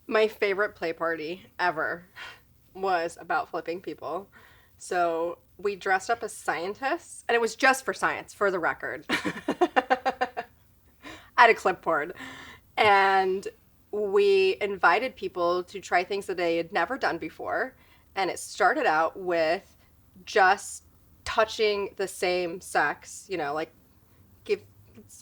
My favorite play party ever was about flipping people. So we dressed up as scientists, and it was just for science, for the record. I had a clipboard. And we invited people to try things that they had never done before. And it started out with just touching the same sex, like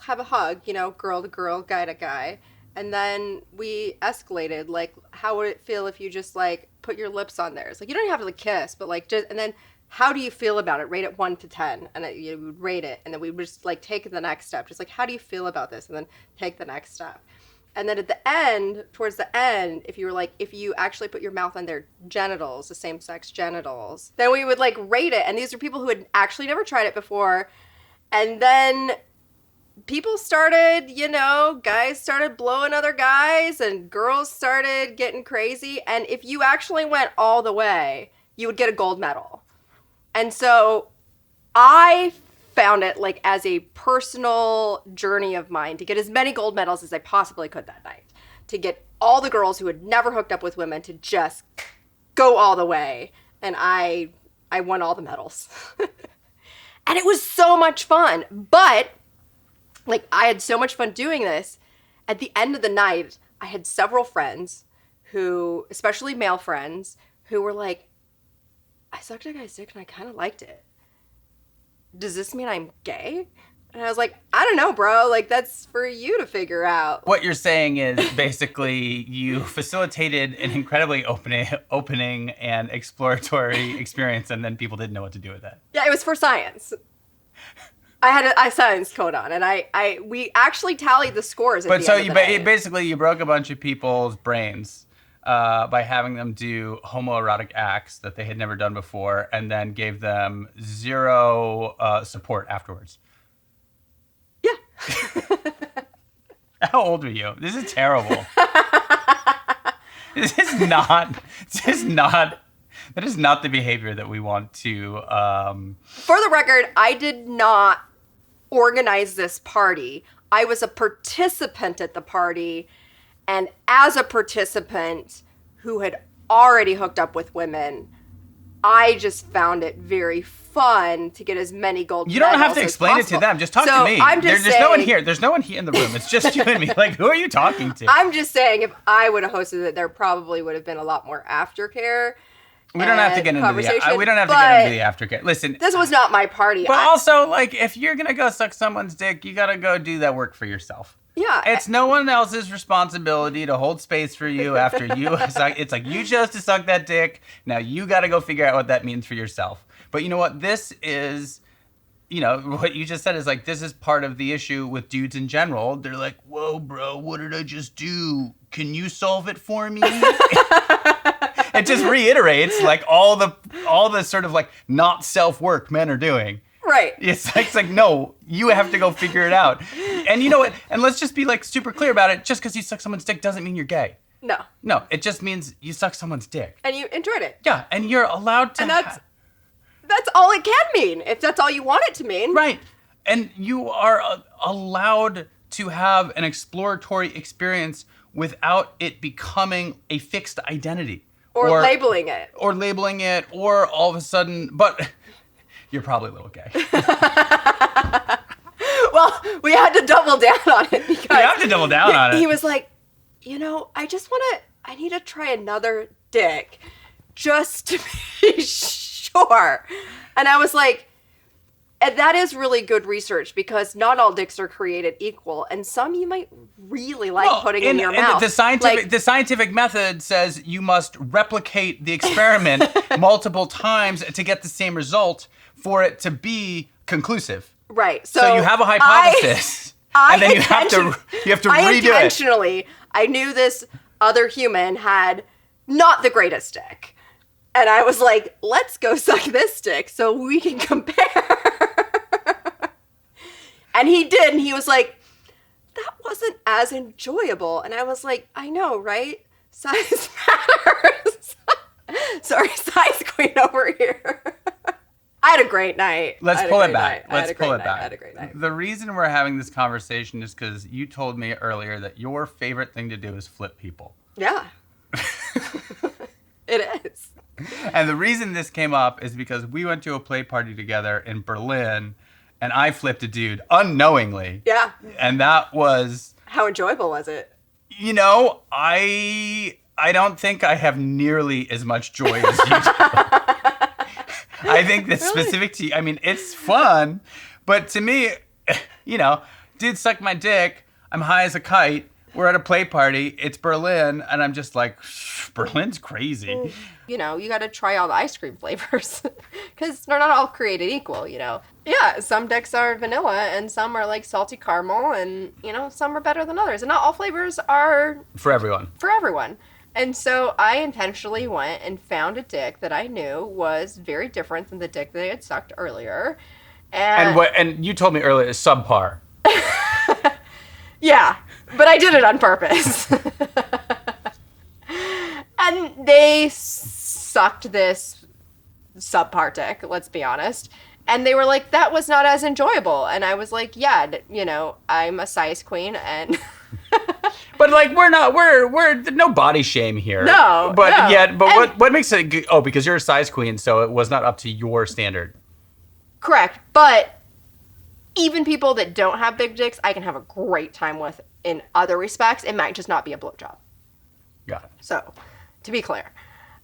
have a hug, girl to girl, guy to guy. And then we escalated, like, how would it feel if you just, like, put your lips on theirs? Like, you don't have to, like, kiss, but, like, just, and then how do you feel about it? Rate it 1 to 10. And you would rate it, and then we would just, like, take the next step. Just, like, how do you feel about this? And then take the next step. And then at the end, towards the end, if you actually put your mouth on their genitals, the same-sex genitals, then we would, like, rate it. And these are people who had actually never tried it before. And then people started, guys started blowing other guys and girls started getting crazy. And if you actually went all the way, you would get a gold medal. And so I found it like as a personal journey of mine to get as many gold medals as I possibly could that night. To get all the girls who had never hooked up with women to just go all the way. And I won all the medals. And it was so much fun. But like, I had so much fun doing this. At the end of the night, I had several friends who, especially male friends, who were like, I sucked a guy's dick and I kind of liked it. Does this mean I'm gay? And I was like, I don't know, bro. Like, that's for you to figure out. What you're saying is basically you facilitated an incredibly opening and exploratory experience, and then people didn't know what to do with that. Yeah, it was for science. I had a science coat on, and we actually tallied the scores. But so basically you broke a bunch of people's brains by having them do homoerotic acts that they had never done before, and then gave them zero support afterwards. Yeah. How old were you? This is terrible. That is not the behavior that we want to. For the record, I did not organize this party. I was a participant at the party, and as a participant who had already hooked up with women, I just found it very fun to get as many gold medals. You don't have to explain it to them. Just talk to me. There's no one here. There's no one here in the room. It's just you and me. Like, who are you talking to? I'm just saying, if I would have hosted it, there probably would have been a lot more aftercare. We don't have to get into the aftercare. Listen, this was not my party. But also, like, if you're gonna go suck someone's dick, you gotta go do that work for yourself. Yeah, it's no one else's responsibility to hold space for you after you suck. It's like you chose to suck that dick. Now you gotta go figure out what that means for yourself. But you know what? This is, what you just said is like this is part of the issue with dudes in general. They're like, "Whoa, bro, what did I just do? Can you solve it for me?" It just reiterates like all the sort of like not self-work men are doing. Right. It's like, no, you have to go figure it out. And you know what? And let's just be like super clear about it. Just because you suck someone's dick doesn't mean you're gay. No. No, it just means you suck someone's dick. And you enjoyed it. Yeah, and you're allowed to. And that's all it can mean, if that's all you want it to mean. Right. And you are allowed to have an exploratory experience without it becoming a fixed identity. Or labeling it. Or all of a sudden, but you're probably a little gay. Well, we had to double down on it because... We have to double down on it. He was like, I need to try another dick just to be sure. And I was like, and that is really good research because not all dicks are created equal, and some you might really like putting in your mouth. The scientific method says you must replicate the experiment multiple times to get the same result for it to be conclusive. Right. So you have a hypothesis, and then you have to redo it. I knew this other human had not the greatest dick. And I was like, let's go suck this dick so we can compare. And he did, and he was like, that wasn't as enjoyable. And I was like, I know, right? Size matters. Sorry, size queen over here. I had a great night. Let's pull it back. I had a great night. The reason we're having this conversation is because you told me earlier that your favorite thing to do is flip people. Yeah. And the reason this came up is because we went to a play party together in Berlin, and I flipped a dude unknowingly. Yeah. And that was... How enjoyable was it? You know, I don't think I have nearly as much joy as you do. I think that's specific to you. I mean, it's fun, but to me, you know, dude sucked my dick. I'm high as a kite. We're at a play party. It's Berlin, and I'm just like, Berlin's crazy. You know, you got to try all the ice cream flavors because they're not all created equal, you know. Yeah, some dicks are vanilla and some are like salty caramel and, you know, some are better than others. And not all flavors are... For everyone. For everyone. And so I intentionally went and found a dick that I knew was very different than the dick that I had sucked earlier. And you told me earlier, it's subpar. Yeah, but I did it on purpose. And they sucked this subpar dick, let's be honest. And they were like, that was not as enjoyable. And I was like, yeah, you know, I'm a size queen and... But like we're no body shame here. No. What makes it good? Oh, because you're a size queen, so it was not up to your standard. Correct. But even people that don't have big dicks, I can have a great time with in other respects. It might just not be a blowjob. Got it. So, to be clear.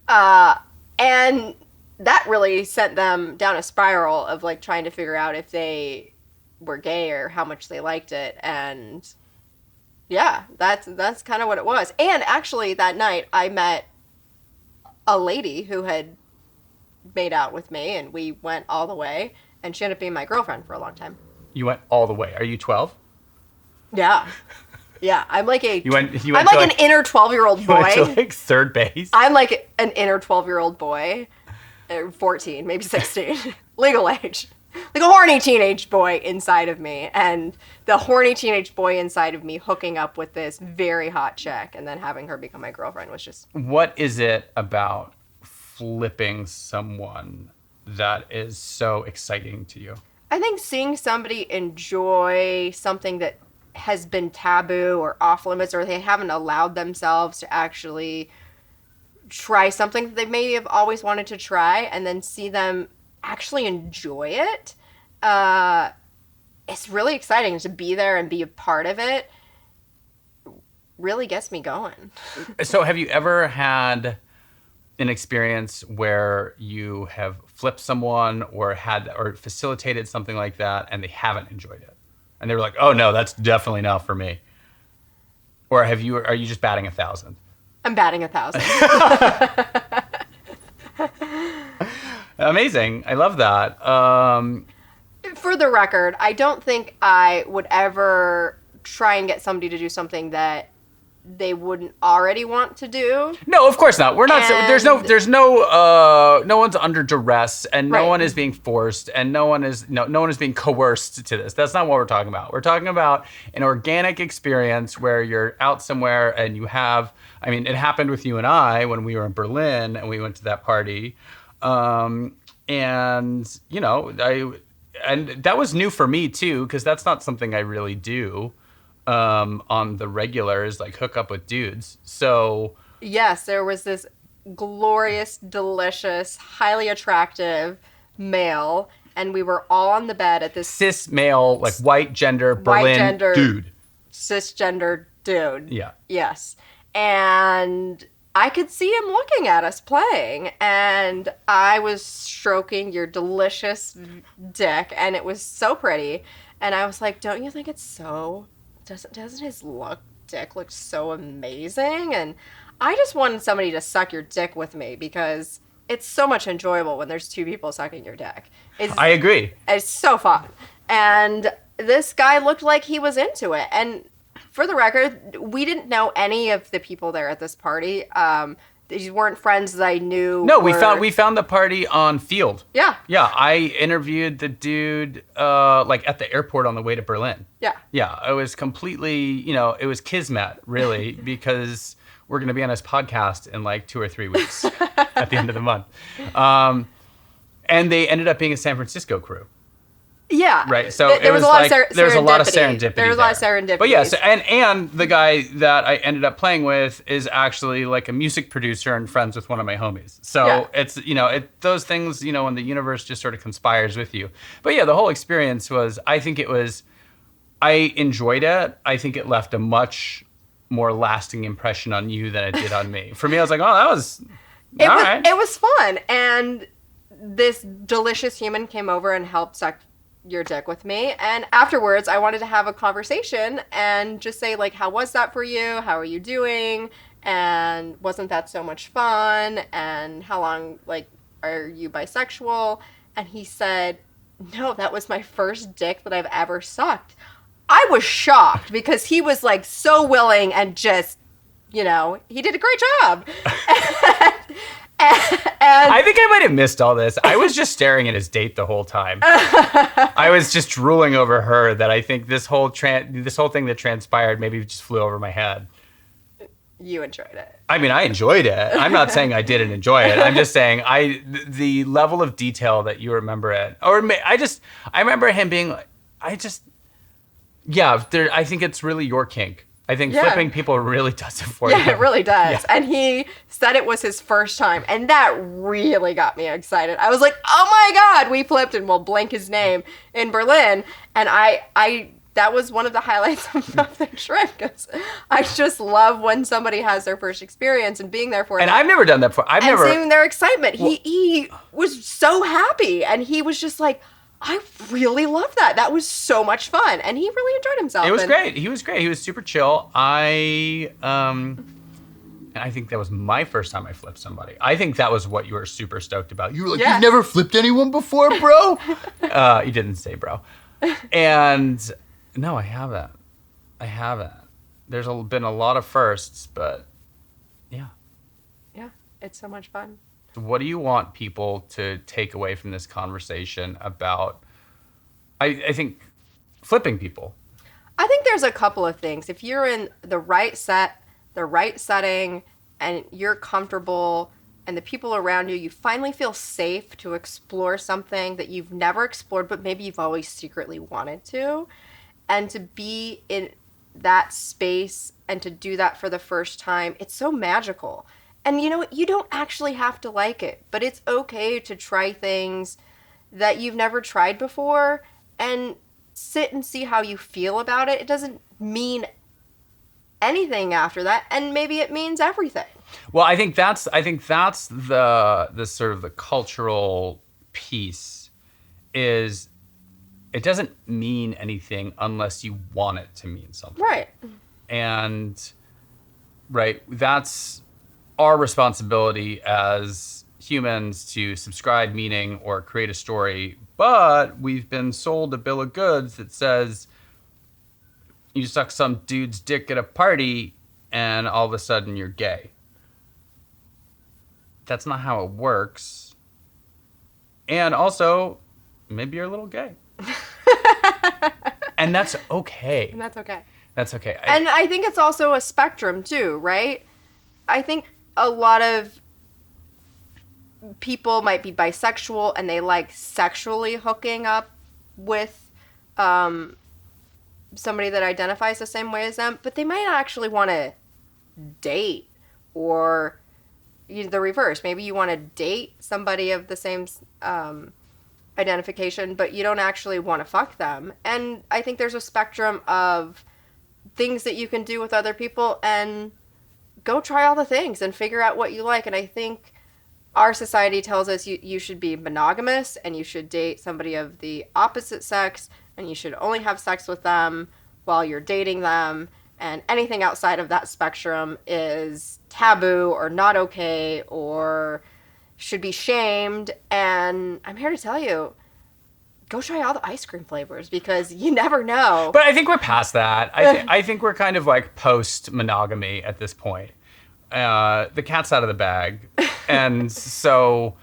And that really sent them down a spiral of like trying to figure out if they were gay or how much they liked it. And yeah, that's kind of what it was. And actually that night I met a lady who had made out with me and we went all the way and she ended up being my girlfriend for a long time. You went all the way. Are you 12? Yeah. Yeah, I'm like an inner 12-year-old boy. You went to like third base. I'm like an inner 12-year-old boy, 14, maybe 16, legal age. Like a horny teenage boy inside of me, and the horny teenage boy inside of me hooking up with this very hot chick and then having her become my girlfriend was just... What is it about flipping someone that is so exciting to you? I think seeing somebody enjoy something that has been taboo or off limits, or they haven't allowed themselves to actually try something that they maybe have always wanted to try, and then see them actually enjoy it. It's really exciting to be there and be a part of it. Really gets me going. So have you ever had an experience where you have flipped someone or facilitated something like that and they haven't enjoyed it? And they were like, oh no, that's definitely not for me. Or are you just batting 1,000? I'm batting 1,000. Amazing. I love that. For the record, I don't think I would ever try and get somebody to do something that they wouldn't already want to do. No, of course not. We're not. There's no one's under duress, and no one is being forced, and no one is being coerced to this. That's not what we're talking about. We're talking about an organic experience where you're out somewhere and you have. I mean, it happened with you and I when we were in Berlin and we went to that party, and you know, and that was new for me too, because that's not something I really do. On the regular is like hook up with dudes. So yes, there was this glorious, delicious, highly attractive male, and we were all on the bed at this cis male, like white gender Berlin dude. Cisgender dude. Yeah. Yes. And I could see him looking at us playing, and I was stroking your delicious dick, and it was so pretty. And I was like, don't you think it's so... Doesn't his dick look so amazing? And I just wanted somebody to suck your dick with me because it's so much enjoyable when there's two people sucking your dick. I agree. It's so fun. And this guy looked like he was into it. And for the record, we didn't know any of the people there at this party. These weren't friends that I knew. No, we found the party on Field. Yeah. Yeah, I interviewed the dude like at the airport on the way to Berlin. Yeah. Yeah, it was completely, it was kismet, really, because we're going to be on his podcast in like 2 or 3 weeks at the end of the month. And they ended up being a San Francisco crew. Yeah. Right. So there it was was a lot like of there's a lot of serendipity. There was a lot of serendipity. But yes, and the guy that I ended up playing with is actually like a music producer and friends with one of my homies. So it's, those things, when the universe just sort of conspires with you. But yeah, the whole experience was, I enjoyed it. I think it left a much more lasting impression on you than it did on me. For me, I was like, oh, that was all right. It was fun. And this delicious human came over and helped suck your dick with me. And afterwards, I wanted to have a conversation and just say, like, how was that for you? How are you doing? And wasn't that so much fun? And how long, like, are you bisexual? And he said, no, that was my first dick that I've ever sucked. I was shocked because he was, like, so willing and just, he did a great job. And I think I might have missed all this. I was just staring at his date the whole time. I was just drooling over her that I think this whole thing that transpired maybe just flew over my head. You enjoyed it. I mean, I enjoyed it. I'm not saying I didn't enjoy it. I'm just saying the level of detail that you remember it. I remember him being like, I think it's really your kink. I think flipping people really does it for you. Yeah, it really does. Yeah. And he said it was his first time. And that really got me excited. I was like, oh my God, we flipped, and we'll blank his name in Berlin. And that was one of the highlights of the trip, because I just love when somebody has their first experience and being there for it. And I've never done that before. And seeing their excitement. He was so happy. And he was just like, I really love that. That was so much fun. And he really enjoyed himself. It was great. He was great. He was super chill. And I think that was my first time I flipped somebody. I think that was what you were super stoked about. You were like, You've never flipped anyone before, bro? You didn't say bro. And no, I haven't. There's been a lot of firsts, but yeah. Yeah, it's so much fun. What do you want people to take away from this conversation about, I think, flipping people? I think there's a couple of things. If you're in the right setting, and you're comfortable, and the people around you finally feel safe to explore something that you've never explored, but maybe you've always secretly wanted to, and to be in that space and to do that for the first time, it's so magical. And you don't actually have to like it, but it's okay to try things that you've never tried before and sit and see how you feel about it. It doesn't mean anything after that, and maybe it means everything. Well, I think that's the sort of the cultural piece is it doesn't mean anything unless you want it to mean something. Right. And that's our responsibility as humans to subscribe meaning or create a story, but we've been sold a bill of goods that says you suck some dude's dick at a party and all of a sudden you're gay. That's not how it works. And also, maybe you're a little gay. And that's okay. And that's okay. That's okay. And I think it's also a spectrum too, right? I think a lot of people might be bisexual and they like sexually hooking up with somebody that identifies the same way as them, but they might not actually want to date, or the reverse. Maybe you want to date somebody of the same identification, but you don't actually want to fuck them. And I think there's a spectrum of things that you can do with other people, and go try all the things and figure out what you like. And I think our society tells us you should be monogamous and you should date somebody of the opposite sex and you should only have sex with them while you're dating them. And anything outside of that spectrum is taboo or not okay or should be shamed. And I'm here to tell you, go try all the ice cream flavors, because you never know. But I think we're past that. I think we're kind of like post-monogamy at this point. The cat's out of the bag. And so,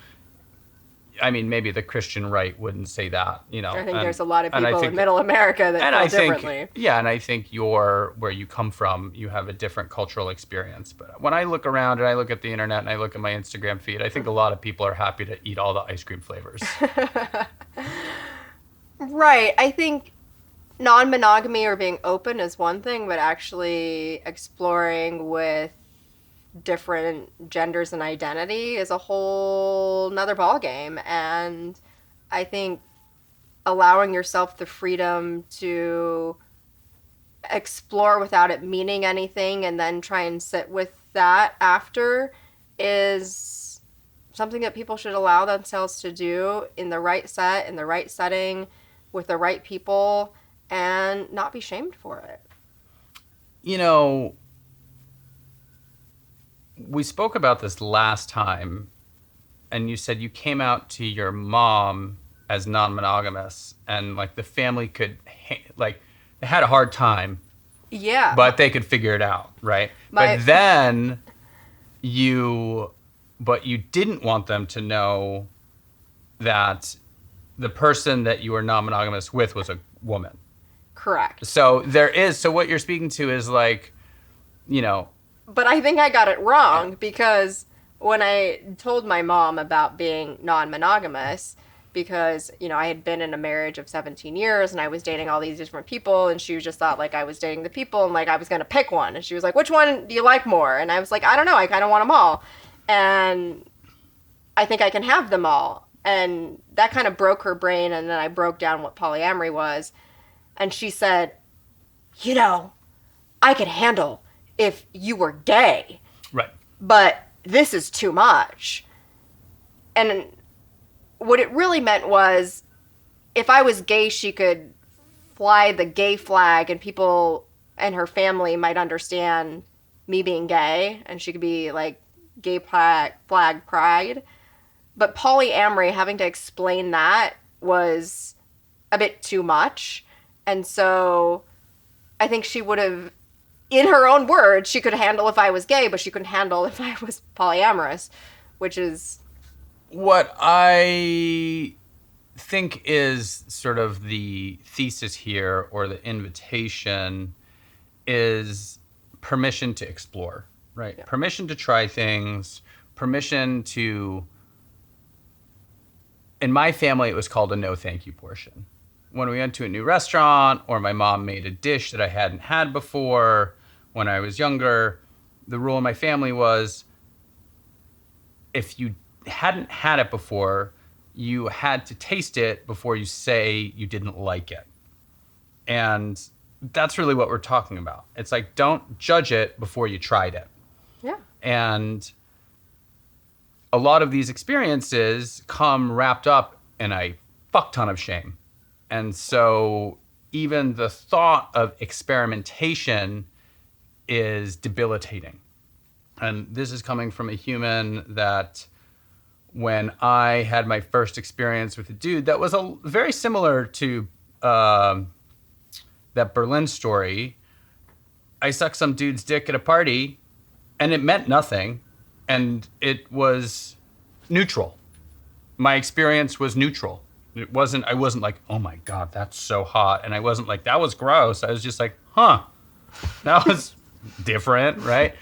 I mean, maybe the Christian right wouldn't say that, I think there's a lot of people in middle America that feel differently. And I think where you come from, you have a different cultural experience. But when I look around and I look at the internet and I look at my Instagram feed, I think a lot of people are happy to eat all the ice cream flavors. Right. I think non-monogamy or being open is one thing, but actually exploring with different genders and identity is a whole nother ballgame. And I think allowing yourself the freedom to explore without it meaning anything and then try and sit with that after is something that people should allow themselves to do in the right in the right setting, with the right people, and not be shamed for it. You know, we spoke about this last time, and you said you came out to your mom as non-monogamous, and like the family could, like, they had a hard time. Yeah. But they could figure it out, right? But then you didn't want them to know that the person that you were non-monogamous with was a woman. Correct. So what you're speaking to is like, you know. But I think I got it wrong because when I told my mom about being non-monogamous, because, you know, I had been in a marriage of 17 years and I was dating all these different people, and she just thought like I was dating the people and like I was going to pick one. And she was like, which one do you like more? And I was like, I don't know. I kind of want them all. And I think I can have them all. And that kind of broke her brain. And then I broke down what polyamory was. And she said, you know, I could handle if you were gay. Right. But this is too much. And what it really meant was if I was gay, she could fly the gay flag and people and her family might understand me being gay, and she could be like gay flag pride. But polyamory, having to explain that was a bit too much. And so I think she would have, in her own words, she could handle if I was gay, but she couldn't handle if I was polyamorous, which is... What I think is sort of the thesis here, or the invitation, is permission to explore, right? Yeah. Permission to try things, permission to... In my family, it was called a no thank you portion. When we went to a new restaurant, or my mom made a dish that I hadn't had before when I was younger, the rule in my family was if you hadn't had it before, you had to taste it before you say you didn't like it. And that's really what we're talking about. It's like, don't judge it before you tried it. Yeah. And a lot of these experiences come wrapped up in a fuck ton of shame. And so even the thought of experimentation is debilitating. And this is coming from a human that when I had my first experience with a dude that was very similar to that Berlin story, I sucked some dude's dick at a party and it meant nothing. And it was neutral. My experience was neutral. I wasn't like, oh my God, that's so hot. And I wasn't like, that was gross. I was just like, huh, that was different, right?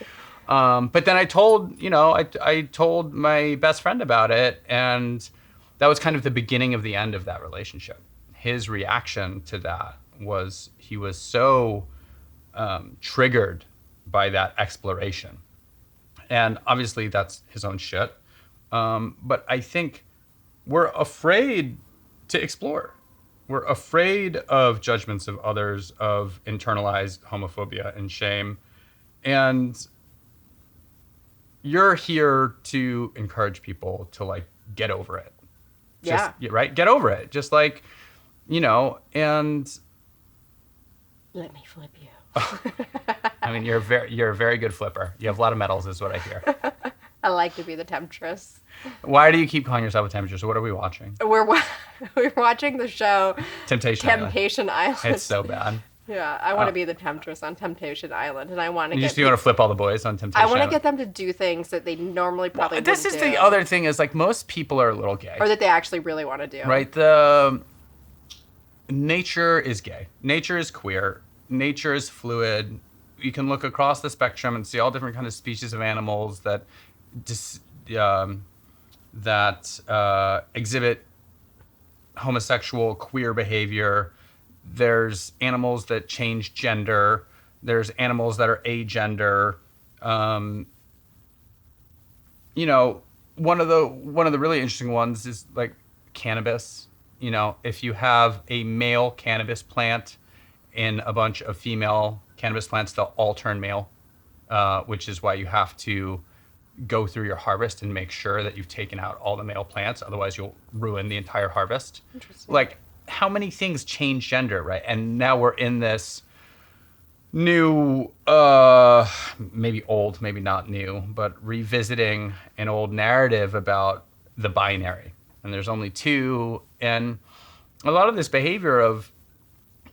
But then I told my best friend about it, and that was kind of the beginning of the end of that relationship. His reaction to that was he was so triggered by that exploration. And obviously that's his own shit. But I think we're afraid to explore. We're afraid of judgments of others, of internalized homophobia and shame. And you're here to encourage people to like get over it. Yeah. Right? Get over it. Just like, and let me flip you. I mean, you're a very good flipper. You have a lot of medals, is what I hear. I like to be the temptress. Why do you keep calling yourself a temptress? What are we watching? We're watching the show Temptation Island. It's so bad. Yeah, I want to be the temptress on Temptation Island, and I want to. You want to flip all the boys on Temptation Island. I want to get them to do things that they normally probably. This is the other thing is like most people are a little gay, or that they actually really want to do. Right. The nature is gay. Nature is queer. Nature is fluid. You can look across the spectrum and see all different kinds of species of animals that exhibit homosexual, queer behavior. There's animals that change gender. There's animals that are agender. You know, one of the really interesting ones is like cannabis. You know, if you have a male cannabis plant and a bunch of female cannabis plants, they'll all turn male, which is why you have to go through your harvest and make sure that you've taken out all the male plants. Otherwise, you'll ruin the entire harvest. Interesting. Like, how many things change gender, right? And now we're in this new, maybe old, maybe not new, but revisiting an old narrative about the binary. And there's only two. And a lot of this behavior of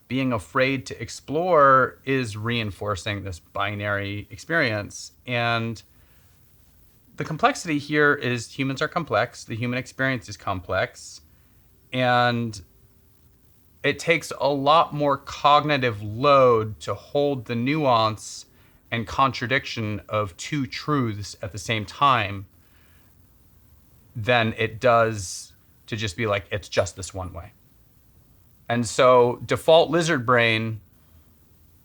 being afraid to explore is reinforcing this binary experience. And the complexity here is humans are complex. The human experience is complex. And it takes a lot more cognitive load to hold the nuance and contradiction of two truths at the same time than it does to just be like, it's just this one way. And so default lizard brain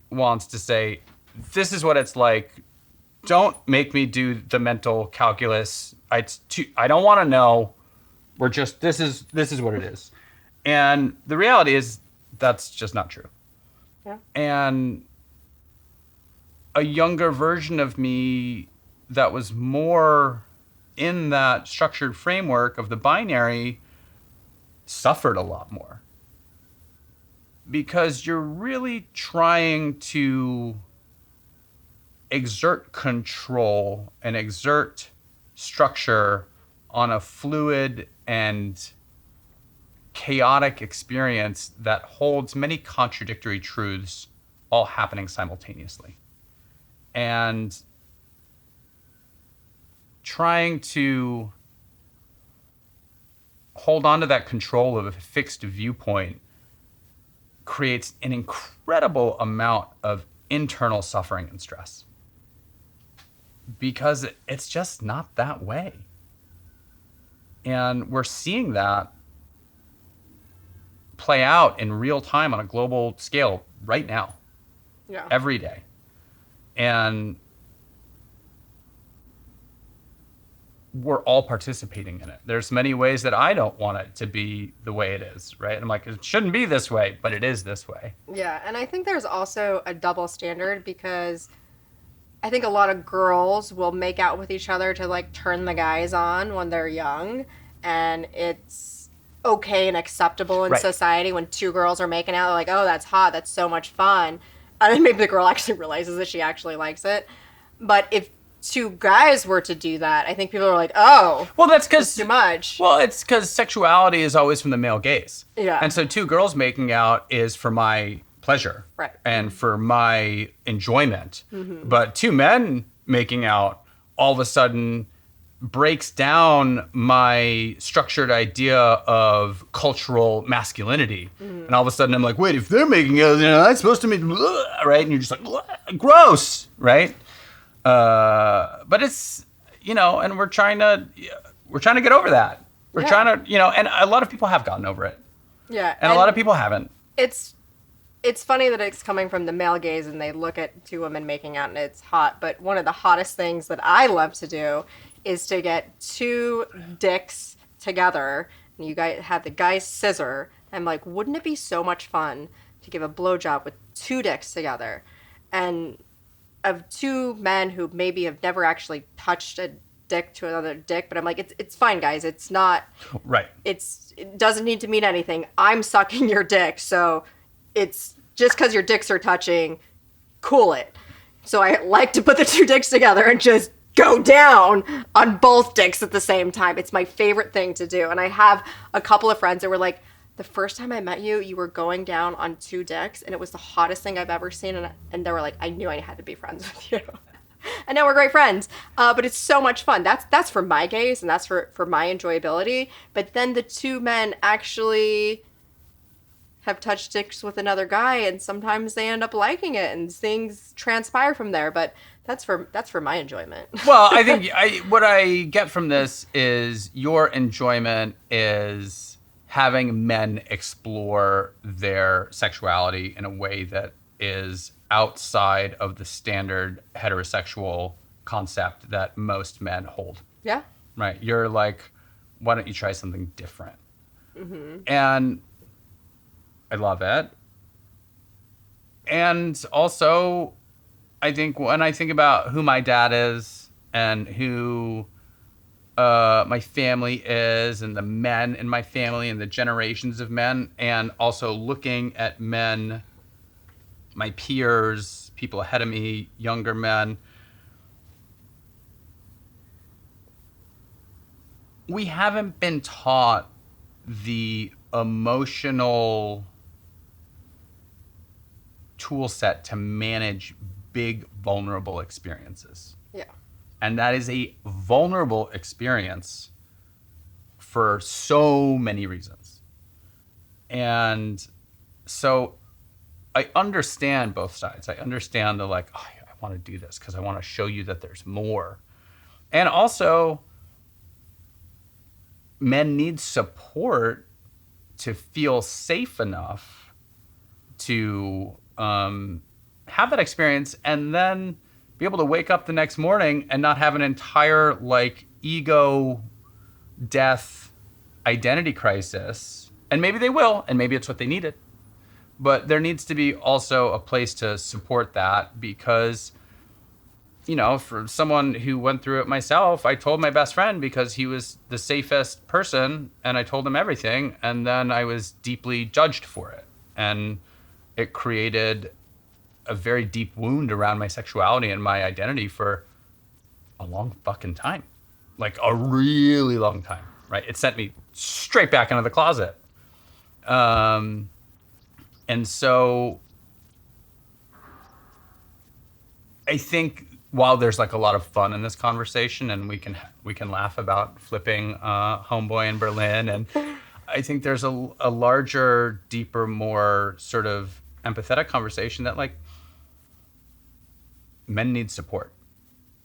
wants to say, this is what it's like. Don't make me do the mental calculus. I don't want to know. We're just, this is what it is. And the reality is that's just not true. Yeah. And a younger version of me that was more in that structured framework of the binary suffered a lot more. Because you're really trying to exert control and exert structure on a fluid and chaotic experience that holds many contradictory truths all happening simultaneously. And trying to hold on to that control of a fixed viewpoint creates an incredible amount of internal suffering and stress. Because it's just not that way. And we're seeing that play out in real time on a global scale right now. Yeah. Every day. And we're all participating in it. There's many ways that I don't want it to be the way it is, right? I'm like, it shouldn't be this way, but it is this way. Yeah, and I think there's also a double standard because I think a lot of girls will make out with each other to like turn the guys on when they're young, and it's okay and acceptable in society when two girls are making out. They're like, oh, that's hot, that's so much fun. And then maybe the girl actually realizes that she actually likes it. But if two guys were to do that, I think people are like, oh, well, that's because too much. Well, it's because sexuality is always from the male gaze. Yeah. And so two girls making out is for my pleasure. Right. And for my enjoyment. Mm-hmm. But two men making out all of a sudden breaks down my structured idea of cultural masculinity. Mm-hmm. And all of a sudden I'm like, wait, if they're making out, I'm supposed to make, right? And you're just like, gross, right? But it's, and we're trying to get over that. We're trying to, and a lot of people have gotten over it. Yeah. And a lot of people haven't. It's funny that it's coming from the male gaze and they look at two women making out and it's hot. But one of the hottest things that I love to do is to get two dicks together and you guys have the guy's scissor. I'm like, wouldn't it be so much fun to give a blowjob with two dicks together? And of two men who maybe have never actually touched a dick to another dick, but I'm like, it's fine, guys. It's not right. It doesn't need to mean anything. I'm sucking your dick, so it's just because your dicks are touching, cool it. So I like to put the two dicks together and just go down on both dicks at the same time. It's my favorite thing to do. And I have a couple of friends that were like, the first time I met you, you were going down on two dicks, and it was the hottest thing I've ever seen. And they were like, I knew I had to be friends with you. And now we're great friends. But it's so much fun. That's for my gaze, and that's for my enjoyability. But then the two men actually have touched dicks with another guy, and sometimes they end up liking it, and things transpire from there. But that's for my enjoyment. Well, I think what I get from this is your enjoyment is having men explore their sexuality in a way that is outside of the standard heterosexual concept that most men hold. Yeah. Right? You're like, why don't you try something different? And I love it. And also, I think when I think about who my dad is and who my family is and the men in my family and the generations of men, and also looking at men, my peers, people ahead of me, younger men, we haven't been taught the emotional tool set to manage big vulnerable experiences. Yeah. And that is a vulnerable experience for so many reasons. And so I understand both sides. I understand the like, oh, I want to do this because I want to show you that there's more. And also, men need support to feel safe enough to have that experience and then be able to wake up the next morning and not have an entire like ego death identity crisis. And maybe they will, and maybe it's what they needed. But there needs to be also a place to support that because, you know, for someone who went through it myself, I told my best friend because he was the safest person and I told him everything. And then I was deeply judged for it. And it created a very deep wound around my sexuality and my identity for a long fucking time. Like a really long time, right? It sent me straight back into the closet. And so I think while there's like a lot of fun in this conversation and we can laugh about flipping homeboy in Berlin, and I think there's a larger, deeper, more sort of empathetic conversation that like men need support.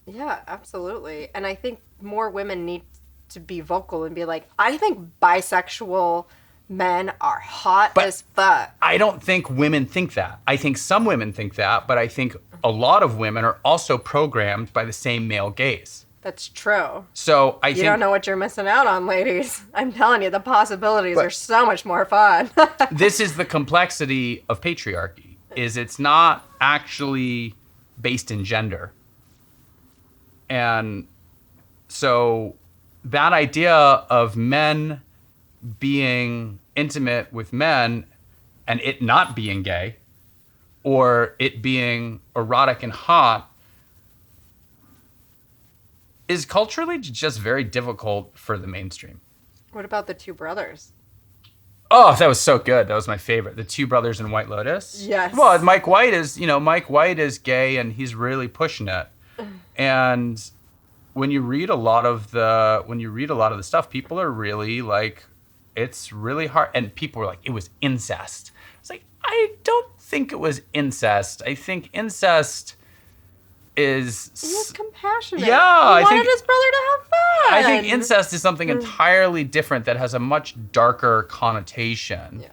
Yeah, absolutely. And I think more women need to be vocal and be like, I think bisexual men are hot as fuck. I don't think women think that. I think some women think that, but I think a lot of women are also programmed by the same male gaze. That's true. So I think you don't know what you're missing out on, ladies. I'm telling you, the possibilities are so much more fun. This is the complexity of patriarchy, is it's not actually based in gender. And so that idea of men being intimate with men and it not being gay or it being erotic and hot is culturally just very difficult for the mainstream. What about the two brothers? Oh, that was so good. That was my favorite. The two brothers in White Lotus. Yes. Well, Mike White is gay and he's really pushing it. And when you read a lot of the stuff, people are really like, it's really hard. And people were like, it was incest. It's like, I don't think it was incest. I think incest is... He was compassionate. Yeah. He wanted his brother to have fun. I think incest is something entirely different that has a much darker connotation. Yeah.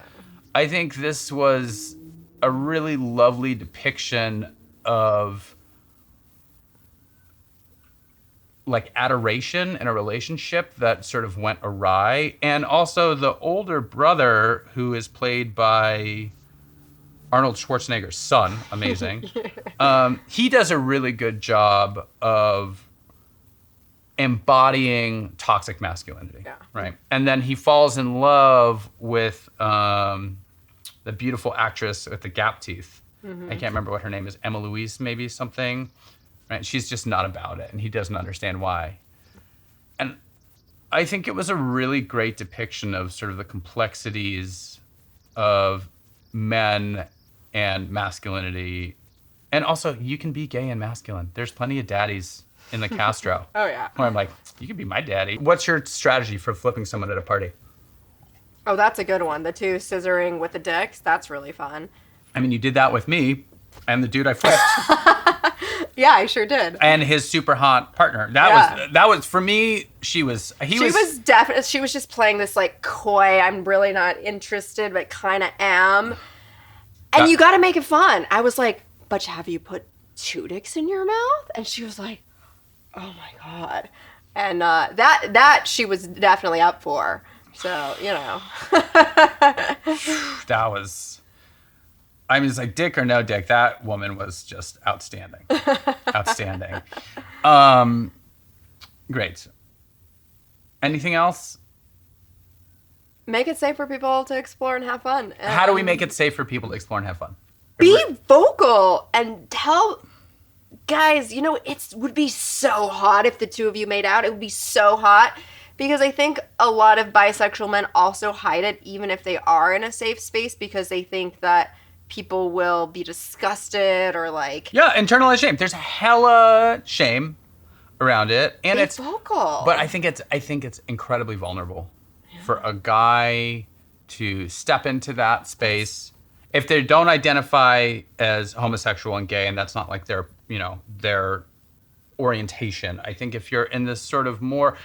I think this was a really lovely depiction of like adoration in a relationship that sort of went awry. And also the older brother, who is played by Arnold Schwarzenegger's son, amazing. He does a really good job of embodying toxic masculinity, right? And then he falls in love with the beautiful actress with the gap teeth. I can't remember what her name is. Emma Louise, maybe something. Right? She's just not about it, and he doesn't understand why. And I think it was a really great depiction of sort of the complexities of men and masculinity. And also, you can be gay and masculine. There's plenty of daddies in the Castro. Oh, yeah. Where I'm like, you can be my daddy. What's your strategy for flipping someone at a party? Oh, that's a good one. The two scissoring with the dicks. That's really fun. I mean, you did that with me. And the dude I flipped. Yeah, I sure did. And his super hot partner. That was for me. She was definitely. She was just playing this like coy. I'm really not interested, but kind of am. And you got to make it fun. I was like, but have you put 2 dicks in your mouth? And she was like, oh my god. And that she was definitely up for. So that was. I mean, it's like dick or no dick. That woman was just outstanding. Outstanding. Great. Anything else? Make it safe for people to explore and have fun. And how do we make it safe for people to explore and have fun? Be vocal and tell guys, it would be so hot if the 2 of you made out. It would be so hot. Because I think a lot of bisexual men also hide it, even if they are in a safe space, because they think that people will be disgusted or like... Yeah, internalized shame. There's hella shame around it. And it's vocal. But I think it's incredibly vulnerable for a guy to step into that space. If they don't identify as homosexual and gay, and that's not like their orientation. I think if you're in this sort of more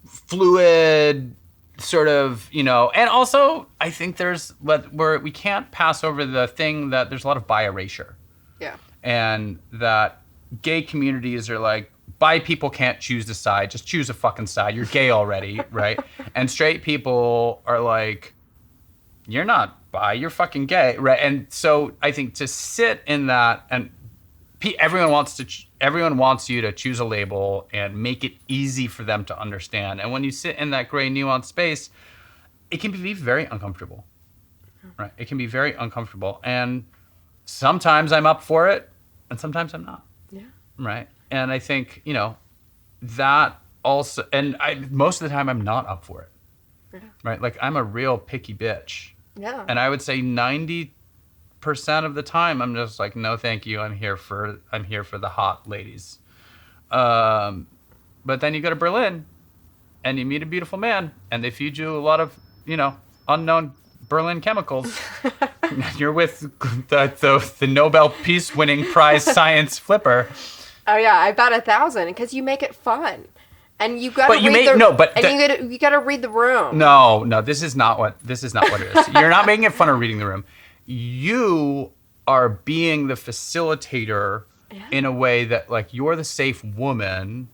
fluid sort of, and also I think we can't pass over the thing that there's a lot of bi erasure. Yeah. And that gay communities are like, bi people can't choose the side, just choose a fucking side. You're gay already, right? And straight people are like, you're not bi, you're fucking gay, right? And so I think to sit in that, and everyone wants you to choose a label and make it easy for them to understand. And when you sit in that gray nuanced space, it can be very uncomfortable, right? It can be very uncomfortable. And sometimes I'm up for it and sometimes I'm not. Yeah. Right. And I think, that also, and most of the time I'm not up for it. Yeah. Right. Like I'm a real picky bitch. Yeah. And I would say 90% of the time I'm just like, no, thank you. I'm here for the hot ladies. But then you go to Berlin and you meet a beautiful man and they feed you a lot of, unknown Berlin chemicals. You're with the Nobel Peace winning prize science flipper. Oh yeah, I bet 1,000 because you make it fun. And you gotta you gotta read the room. No, this is not what it is. You're not making it fun or reading the room. You are being the facilitator in a way that like you're the safe woman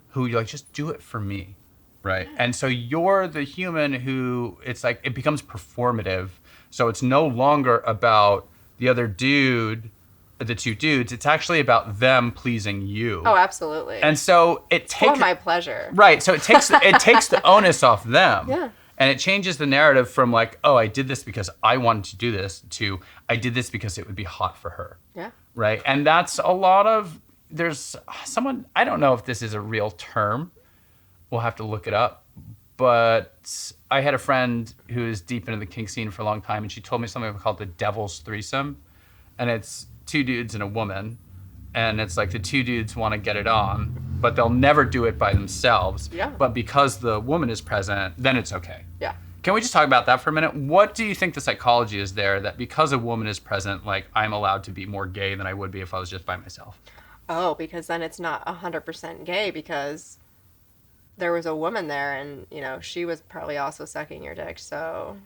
who you're like, just do it for me. Right. Yeah. And so you're the human who it's like it becomes performative. So it's no longer about the other dude, the 2 dudes. It's actually about them pleasing you. Oh, absolutely. And so it takes for my pleasure. Right. So it takes the onus off them. Yeah. And it changes the narrative from like, oh, I did this because I wanted to do this to I did this because it would be hot for her. Yeah. Right. And that's a lot of there's someone, I don't know if this is a real term. We'll have to look it up. But I had a friend who is deep into the kink scene for a long time, and she told me something called the devil's threesome. And it's 2 dudes and a woman. And it's like the 2 dudes want to get it on, but they'll never do it by themselves. Yeah. But because the woman is present, then it's okay. Yeah. Can we just talk about that for a minute? What do you think the psychology is there that because a woman is present, like I'm allowed to be more gay than I would be if I was just by myself? Oh, because then it's not 100% gay because there was a woman there and, she was probably also sucking your dick. So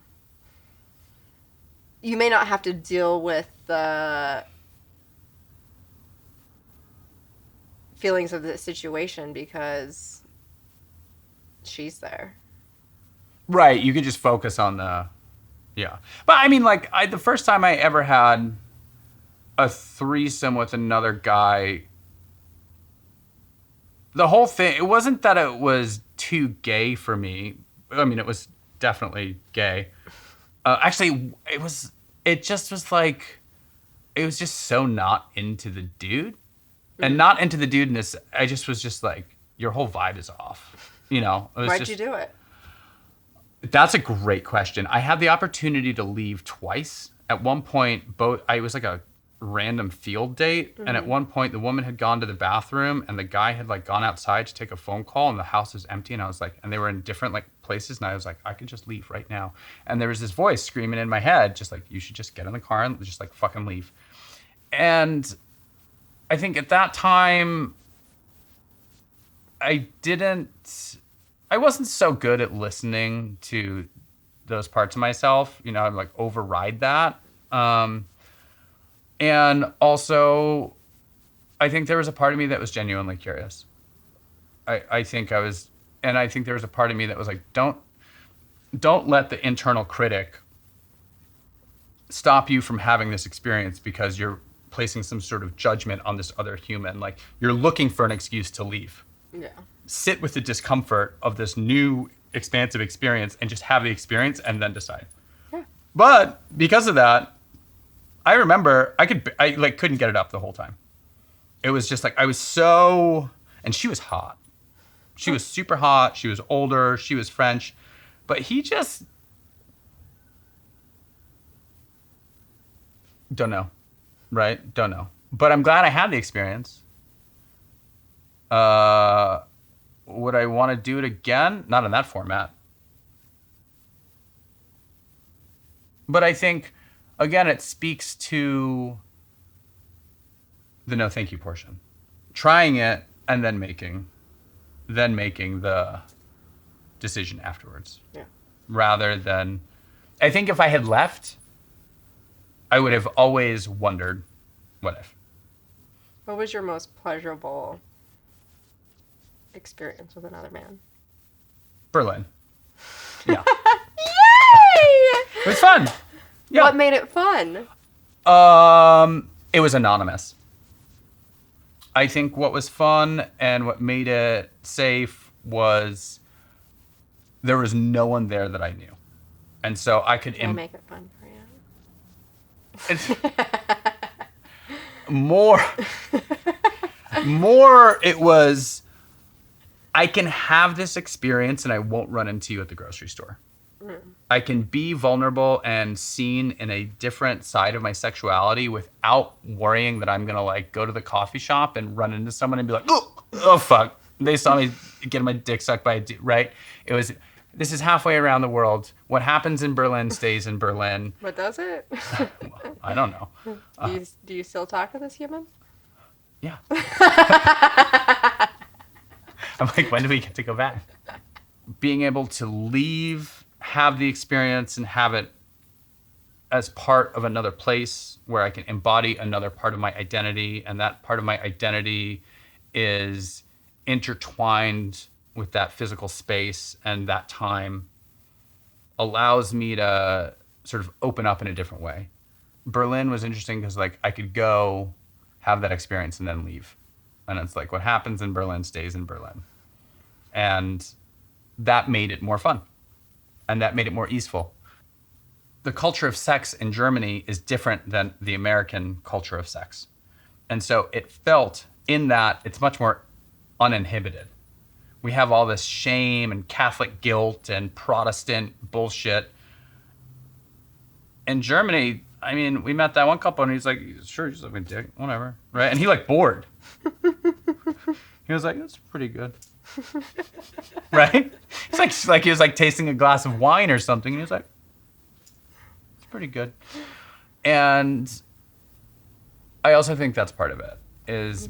you may not have to deal with the feelings of the situation because she's there. Right. You could just focus on yeah. But I mean, like the first time I ever had a threesome with another guy, the whole thing, it wasn't that it was too gay for me. I mean, it was definitely gay. Actually, it was just so not into the dude. And not into the dude in this, I just was just like, your whole vibe is off. Why'd you do it? That's a great question. I had the opportunity to leave twice. At one point, I was like a random field date, and at one point the woman had gone to the bathroom and the guy had like gone outside to take a phone call and the house was empty, and I was like, and they were in different like places, and I was like, I could just leave right now. And there was this voice screaming in my head just like, you should just get in the car and just like fucking leave. And I think at that time, I wasn't so good at listening to those parts of myself. You know, I'd like override that. And also, I think there was a part of me that was genuinely curious. I think there was a part of me that was like, don't let the internal critic stop you from having this experience because you're placing some sort of judgment on this other human. Like, you're looking for an excuse to leave. Yeah. Sit with the discomfort of this new expansive experience and just have the experience and then decide. Yeah. But because of that, I remember I couldn't get it up the whole time. It was just like, and she was hot. She was super hot. She was older. She was French. But he just, don't know, right? Don't know. But I'm glad I had the experience. Would I want to do it again? Not in that format. But I think, again, it speaks to the no thank you portion. Trying it and then making the decision afterwards. Yeah. Rather than, I think if I had left, I would have always wondered, what if? What was your most pleasurable experience with another man? Berlin. Yeah. Yay! It was fun. Yeah. What made it fun? It was anonymous. I think what was fun and what made it safe was there was no one there that I knew. And so I could... Can I make it fun for you? More it was, I can have this experience and I won't run into you at the grocery store. I can be vulnerable and seen in a different side of my sexuality without worrying that I'm going to like go to the coffee shop and run into someone and be like, oh fuck. They saw me getting my dick sucked by a dude, right? This is halfway around the world. What happens in Berlin stays in Berlin. What does it? Well, I don't know. Do you still talk to this human? Yeah. I'm like, when do we get to go back? Being able to leave, have the experience, and have it as part of another place where I can embody another part of my identity, and that part of my identity is intertwined with that physical space and that time, allows me to sort of open up in a different way. Berlin was interesting because like I could go have that experience and then leave. And it's like what happens in Berlin stays in Berlin. And that made it more fun. And that made it more easeful. The culture of sex in Germany is different than the American culture of sex. And so it felt in that it's much more uninhibited. We have all this shame and Catholic guilt and Protestant bullshit. In Germany, I mean, we met that one couple and he's like, sure, just like a dick, whatever, right? And he like bored. He was like, that's pretty good. Right? It's like he was like tasting a glass of wine or something and he was like, it's pretty good. And I also think that's part of it, is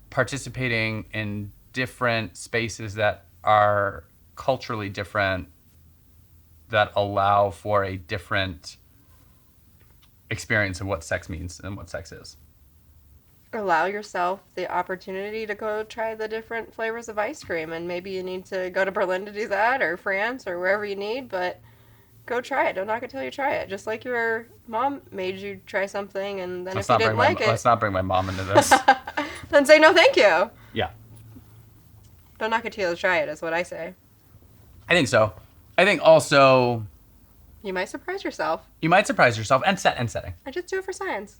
participating in different spaces that are culturally different, that allow for a different experience of what sex means and what sex is. Allow yourself the opportunity to go try the different flavors of ice cream, and maybe you need to go to Berlin to do that, or France, or wherever you need, but go try it. Don't knock it till you try it. Just like your mom made you try something, and then if you didn't like it... Let's not bring my mom into this. Then say no thank you. Yeah. Don't knock it till you try it, is what I say. I think so. I think also... You might surprise yourself. You might surprise yourself and setting. I just do it for science.